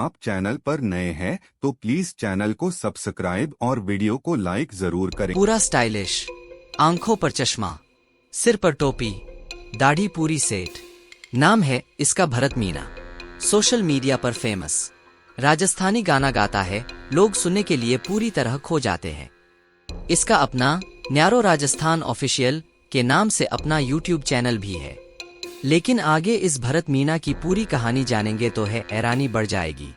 आप चैनल पर नए हैं तो प्लीज चैनल को सब्सक्राइब और वीडियो को लाइक जरूर करें। पूरा स्टाइलिश, आंखों पर चश्मा, सिर पर टोपी, दाढ़ी पूरी सेट। नाम है इसका भरत मीना। सोशल मीडिया पर फेमस, राजस्थानी गाना गाता है, लोग सुनने के लिए पूरी तरह खो जाते हैं। इसका अपना न्यारो राजस्थान ऑफिशियल के नाम से अपना यूट्यूब चैनल भी है। लेकिन आगे इस भरत मीना की पूरी कहानी जानेंगे तो है हैरानी बढ़ जाएगी।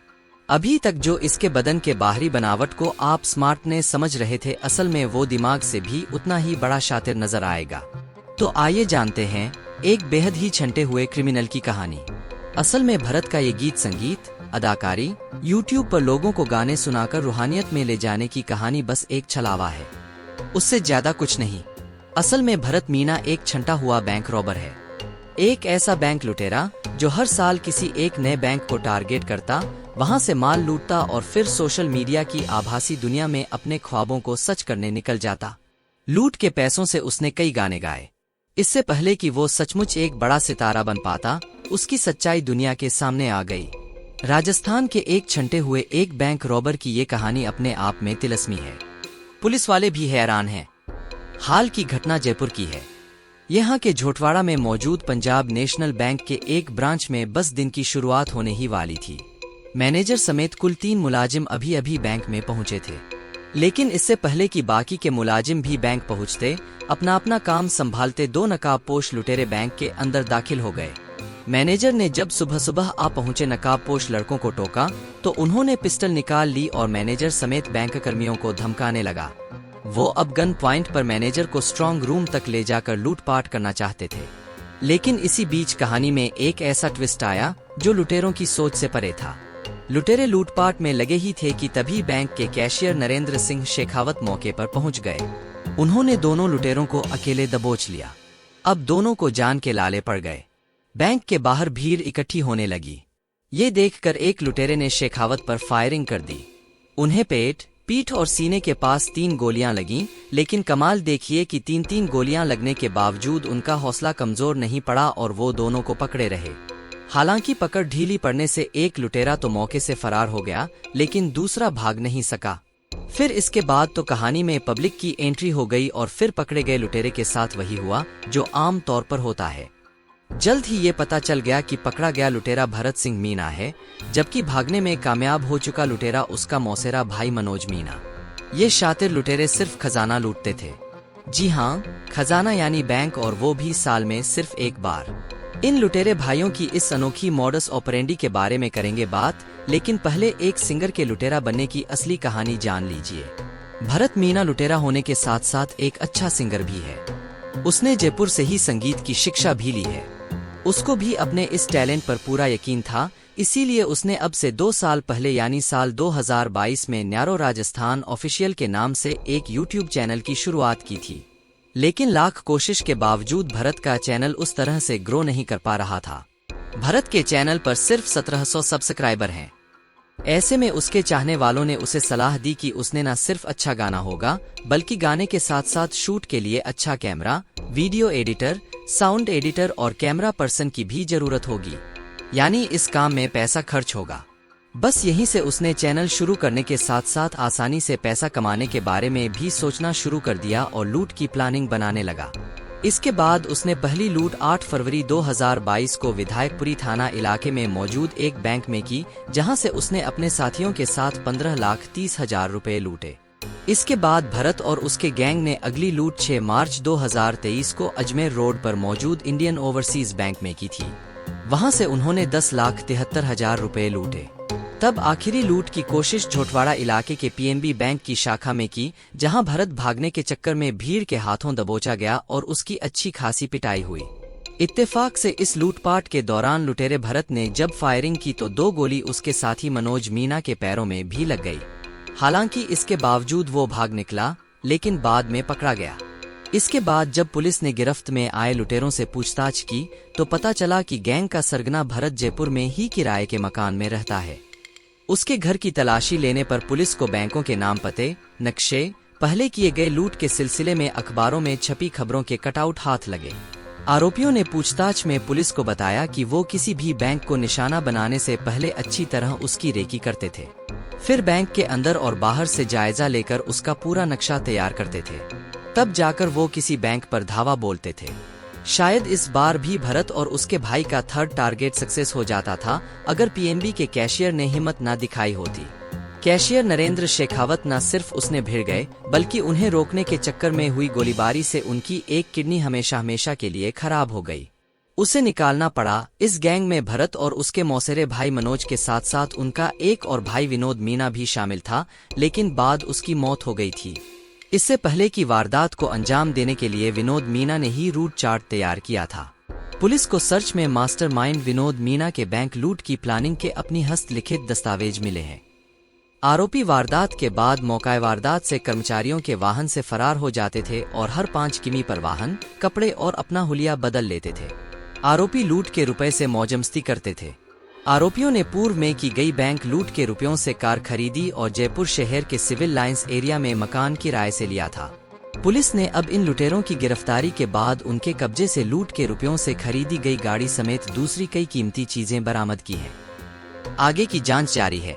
अभी तक जो इसके बदन के बाहरी बनावट को आप स्मार्टनेस समझ रहे थे, असल में वो दिमाग से भी उतना ही बड़ा शातिर नजर आएगा। तो आइए जानते हैं एक बेहद ही छंटे हुए क्रिमिनल की कहानी। असल में भरत का ये गीत संगीत, अदाकारी, यूट्यूब पर लोगों को गाने सुनाकर रूहानियत में ले जाने की कहानी बस एक छलावा है, उससे ज्यादा कुछ नहीं। असल में भरत मीना एक छंटा हुआ बैंक रॉबर है। एक ऐसा बैंक लुटेरा जो हर साल किसी एक नए बैंक को टारगेट करता, वहां से माल लूटता और फिर सोशल मीडिया की आभासी दुनिया में अपने ख्वाबों को सच करने निकल जाता। लूट के पैसों से उसने कई गाने गाए। इससे पहले कि वो सचमुच एक बड़ा सितारा बन पाता, उसकी सच्चाई दुनिया के सामने आ गई। राजस्थान के एक छंटे हुए एक बैंक रॉबर की ये कहानी अपने आप में तिलस्मी है। पुलिस वाले भी हैरान हैं। हाल की घटना जयपुर की है। यहाँ के झोटवाड़ा में मौजूद पंजाब नेशनल बैंक के एक ब्रांच में बस दिन की शुरुआत होने ही वाली थी। मैनेजर समेत कुल 3 मुलाजिम अभी अभी बैंक में पहुंचे थे। लेकिन इससे पहले कि बाकी के मुलाजिम भी बैंक पहुंचते, अपना अपना काम संभालते 2 नकाबपोश लुटेरे बैंक के अंदर दाखिल हो गए। मैनेजर ने जब सुबह सुबह आ पहुंचे नकाबपोश लड़कों को टोका तो उन्होंने पिस्टल निकाल ली और मैनेजर समेत बैंक कर्मियों को धमकाने लगा। वो अब गन पॉइंट पर मैनेजर को स्ट्रांग रूम तक ले जाकर लूटपाट करना चाहते थे। लेकिन इसी बीच कहानी में एक ऐसा ट्विस्ट आया जो लुटेरों की सोच से परे था। लुटेरे लूटपाट में लगे ही थे कि तभी बैंक के कैशियर नरेंद्र सिंह शेखावत मौके पर पहुंच गए। उन्होंने दोनों लुटेरों को अकेले दबोच लिया। अब दोनों को जान के लाले पड़ गए। बैंक के बाहर भीड़ इकट्ठी होने लगी। ये देखकर एक लुटेरे ने शेखावत पर फायरिंग कर दी। उन्हें पेट, पीठ और सीने के पास 3 गोलियां लगीं, लेकिन कमाल देखिए कि 3-3 गोलियां लगने के बावजूद उनका हौसला कमजोर नहीं पड़ा और वो दोनों को पकड़े रहे। हालांकि पकड़ ढीली पड़ने से एक लुटेरा तो मौके से फरार हो गया, लेकिन दूसरा भाग नहीं सका। फिर इसके बाद तो कहानी में पब्लिक की एंट्री हो गई और फिर पकड़े गए लुटेरे के साथ वही हुआ जो आम तौर पर होता है। जल्द ही ये पता चल गया कि पकड़ा गया लुटेरा भरत सिंह मीना है, जबकि भागने में कामयाब हो चुका लुटेरा उसका मौसेरा भाई मनोज मीना। ये शातिर लुटेरे सिर्फ खजाना लूटते थे। जी हाँ, खजाना यानी बैंक, और वो भी साल में सिर्फ एक बार। इन लुटेरे भाइयों की इस अनोखी मॉडस ऑपरेंडी के बारे में करेंगे बात, लेकिन पहले एक सिंगर के लुटेरा बनने की असली कहानी जान लीजिए। भरत मीना लुटेरा होने के साथ साथ एक अच्छा सिंगर भी है। उसने जयपुर से ही संगीत की शिक्षा भी ली है। उसको भी अपने इस टैलेंट पर पूरा यकीन था, इसीलिए उसने अब से 2 साल पहले यानी साल 2022 में न्यारो राजस्थान ऑफिशियल के नाम से एक यूट्यूब चैनल की शुरुआत की थी। लेकिन लाख कोशिश के बावजूद भरत का चैनल उस तरह से ग्रो नहीं कर पा रहा था। भरत के चैनल पर सिर्फ 1700 सब्सक्राइबर हैं। ऐसे में उसके चाहने वालों ने उसे सलाह दी कि उसने न सिर्फ अच्छा गाना होगा, बल्कि गाने के साथ साथ शूट के लिए अच्छा camera, video editor, sound editor और कैमरा पर्सन की भी जरूरत होगी। यानी इस काम में पैसा खर्च होगा। बस यहीं से उसने चैनल शुरू करने के साथ साथ आसानी से पैसा कमाने के बारे में भी सोचना शुरू कर दिया और लूट की प्लानिंग बनाने लगा। इसके बाद उसने पहली लूट 8 फरवरी 2022 को विधायकपुरी थाना इलाके में मौजूद एक बैंक में की, जहां से उसने अपने साथियों के साथ 15,30,000 रुपए लूटे। इसके बाद भरत और उसके गैंग ने अगली लूट 6 मार्च 2023 को अजमेर रोड पर मौजूद इंडियन ओवरसीज बैंक में की थी। वहां से उन्होंने 10,73,000 रुपए लूटे। तब आखिरी लूट की कोशिश झोटवाड़ा इलाके के पीएनबी बैंक की शाखा में की, जहां भरत भागने के चक्कर में भीड़ के हाथों दबोचा गया और उसकी अच्छी खासी पिटाई हुई। इत्तेफाक से इस लूटपाट के दौरान लुटेरे भरत ने जब फायरिंग की तो 2 गोली उसके साथी मनोज मीना के पैरों में भी लग गई। हालांकि इसके बावजूद वो भाग निकला, लेकिन बाद में पकड़ा गया। इसके बाद जब पुलिस ने गिरफ्त में आए लुटेरों से पूछताछ की तो पता चला कि गैंग का सरगना भरत जयपुर में ही किराए के मकान में रहता है। उसके घर की तलाशी लेने पर पुलिस को बैंकों के नाम, पते, नक्शे, पहले किए गए लूट के सिलसिले में अखबारों में छपी खबरों के कटआउट हाथ लगे। आरोपियों ने पूछताछ में पुलिस को बताया कि वो किसी भी बैंक को निशाना बनाने से पहले अच्छी तरह उसकी रेकी करते थे, फिर बैंक के अंदर और बाहर से जायजा लेकर उसका पूरा नक्शा तैयार करते थे, तब जाकर वो किसी बैंक पर धावा बोलते थे। शायद इस बार भी भरत और उसके भाई का थर्ड टारगेट सक्सेस हो जाता था अगर पीएनबी के कैशियर ने हिम्मत न दिखाई होती। कैशियर नरेंद्र शेखावत न सिर्फ उसने भिड़ गए बल्कि उन्हें रोकने के चक्कर में हुई गोलीबारी से उनकी एक किडनी हमेशा हमेशा के लिए खराब हो गई। उसे निकालना पड़ा। इस गैंग में भरत और उसके मौसेरे भाई मनोज के साथ साथ उनका एक और भाई विनोद मीना भी शामिल था, लेकिन बाद उसकी मौत हो गई थी। इससे पहले की वारदात को अंजाम देने के लिए विनोद मीना ने ही रूट चार्ट तैयार किया था। पुलिस को सर्च में मास्टरमाइंड विनोद मीना के बैंक लूट की प्लानिंग के अपनी हस्तलिखित दस्तावेज मिले हैं। आरोपी वारदात के बाद मौका वारदात से कर्मचारियों के वाहन से फरार हो जाते थे और हर 5 किमी पर वाहन, कपड़े और अपना हुलिया बदल लेते थे। आरोपी लूट के रुपए से मौजमस्ती करते थे। आरोपियों ने पूर्व में की गई बैंक लूट के रुपयों से कार खरीदी और जयपुर शहर के सिविल लाइंस एरिया में मकान किराए से लिया था। पुलिस ने अब इन लुटेरों की गिरफ्तारी के बाद उनके कब्जे से लूट के रुपयों से खरीदी गई गाड़ी समेत दूसरी कई कीमती चीजें बरामद की हैं। आगे की जांच जारी है।